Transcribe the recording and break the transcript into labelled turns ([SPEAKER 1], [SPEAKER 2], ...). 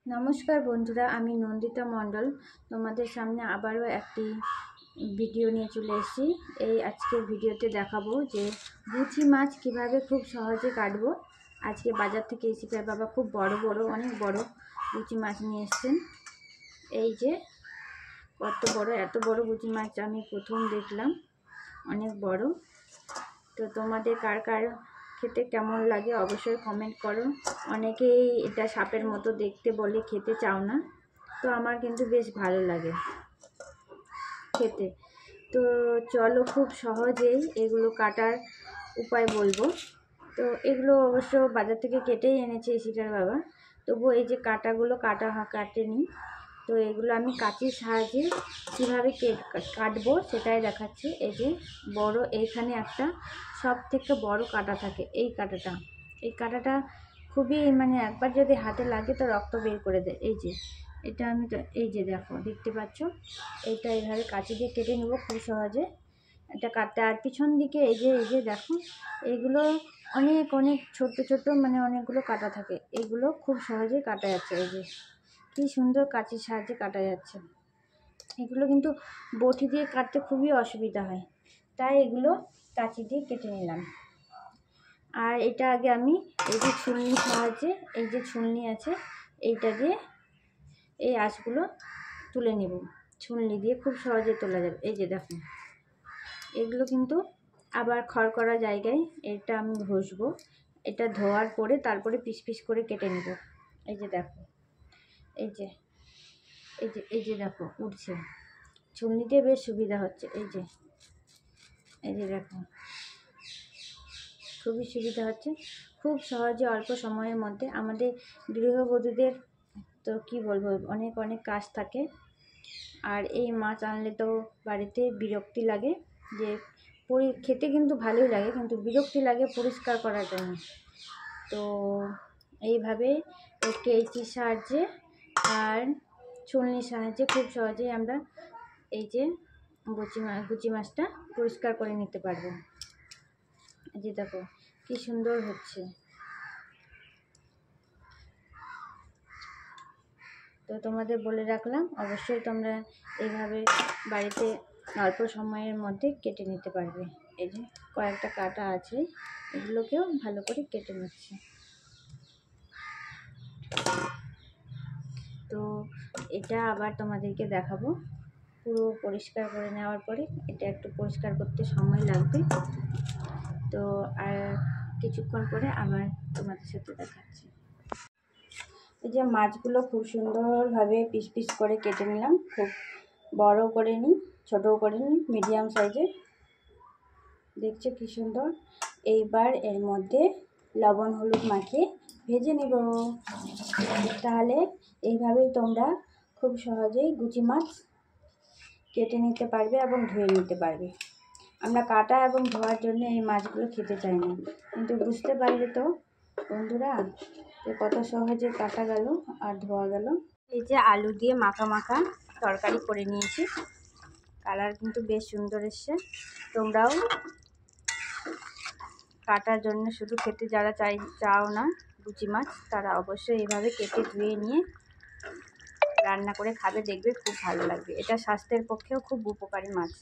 [SPEAKER 1] নমস্কার বন্ধুরা, আমি নন্দিতা মণ্ডল তোমাদের সামনে আবারও একটি ভিডিও নিয়ে চলে এসেছি। এই আজকের ভিডিওতে দেখাবো যে গুচি মাছ কিভাবে খুব সহজে কাটবো। আজকে বাজার থেকে ইসিকার বাবা খুব অনেক বড় গুচি মাছ নিয়ে এসেছেন। এই যে কত বড়, এত বড় গুচি মাছ আমি প্রথম দেখলাম, অনেক বড়। তো তোমাদের কার কার খেতে কেমন লাগে অবশ্যই কমেন্ট করো। অনেকেই এটা সাপের মতো দেখতে বলে খেতে চাও না, তো আমার কিন্তু বেশ ভালো লাগে খেতে। তো চলো খুব সহজেই এগুলো কাটার উপায় বলবো। তো এগুলো অবশ্য বাজার থেকে কেটেই এনেছে ইসিটার বাবা, তবু এই যে কাটাগুলো কাটেনি। তো এগুলো আমি কাঁচির সাহায্যে কীভাবে কাটবো সেটাই দেখাচ্ছি। এই যে বড়, এইখানে একটা সব থেকে বড় কাঁটা থাকে, এই কাঁটাটা খুবই একবার যদি হাতে লাগে তো রক্ত বের করে দেয়। এই যে এটা আমি তো এই যে দেখতে পাচ্ছ, এইটা এইভাবে কাঁচি দিয়ে কেটে নেব খুব সহজে। এটা কাটতে আর পিছন দিকে এই যে দেখো, এইগুলো অনেক ছোট অনেকগুলো কাটা থাকে, এইগুলো খুব সহজেই কাটা যাচ্ছে। এই যে কি সুন্দর কাঁচির সাহায্যে কাটা যাচ্ছে। এগুলো কিন্তু বটি দিয়ে কাটতে খুবই অসুবিধা হয়, তাই এগুলো কাঁচি দিয়ে কেটে নিলাম। আর এটা আগে আমি এই যে ছুলনির সাহায্যে, এই যে ছুলনি আছে এইটা দিয়ে এই আঁশগুলো তুলে নেব। ছুলনি দিয়ে খুব সহজে তোলা যাবে। এই যে দেখুন, এগুলো কিন্তু আবার খড় করা জায়গায় এটা আমি ঘষবো। এটা ধোয়ার পরে তারপরে পিস করে কেটে নেব। এই যে দেখো, এই যে দেখো উঠছে, ছুলনিতে বেশ সুবিধা হচ্ছে। এই যে দেখো, খুবই সুবিধা হচ্ছে, খুব সহজে অল্প সময়ের মধ্যে। আমাদের গৃহবধূদের তো কি বলবো, অনেক কাজ থাকে, আর এই মাছ আনলে তো বাড়িতে বিরক্তি লাগে। যে খেতে কিন্তু ভালোই লাগে, কিন্তু বিরক্তি লাগে পরিষ্কার করার জন্য। তো এইভাবে কেচির সাহায্যে আর ছুলনির সাহায্যে খুব সহজেই আমরা এই যে গুচি মাছটা পরিষ্কার করে নিতে পারবো। এই যে দেখো কি সুন্দর হচ্ছে। তো তোমাদের বলে রাখলাম, অবশ্যই তোমরা এইভাবে বাড়িতে অল্প সময়ের মধ্যে কেটে নিতে পারবে। এই যে কয়েকটা কাটা আছে, এগুলোকেও ভালো করে কেটে নিচ্ছে। তো এটা আবার তোমাদেরকে দেখাবো পুরো পরিষ্কার করে নেওয়ার পরে। এটা একটু পরিষ্কার করতে সময় লাগবে, তো আর কিছুক্ষণ পরে আবার তোমাদের সাথে দেখাচ্ছি। এই যে মাছগুলো খুব সুন্দরভাবে পিস করে কেটে নিলাম। খুব বড় করে নিই, ছোটও করে নিই, মিডিয়াম সাইজে। দেখছো কি সুন্দর। এইবার এর মধ্যে লবণ হলুদ মাখিয়ে ভেজে নেব। তাহলে এইভাবেই তোমরা খুব সহজেই গুচি মাছ কেটে নিতে পারবে এবং ধুয়ে নিতে পারবে। আমরা কাটা এবং ধোয়ার জন্য এই মাছগুলো খেতে চাই না, কিন্তু বুঝতে পারলে তো বন্ধুরা কত সহজে কাটা গেল আর ধোয়া গেল। এই যে আলু দিয়ে মাখা তরকারি করে নিয়েছি, কালার কিন্তু বেশ সুন্দর এসছে। তোমরাও কাটার জন্য শুধু খেতে যারা চাও না গুচি মাছ, তারা অবশ্যই এইভাবে কেটে ধুয়ে নিয়ে রান্না করে খাবে, দেখবে খুব ভালো লাগবে। এটা স্বাস্থ্যের পক্ষেও খুব উপকারী মাছ।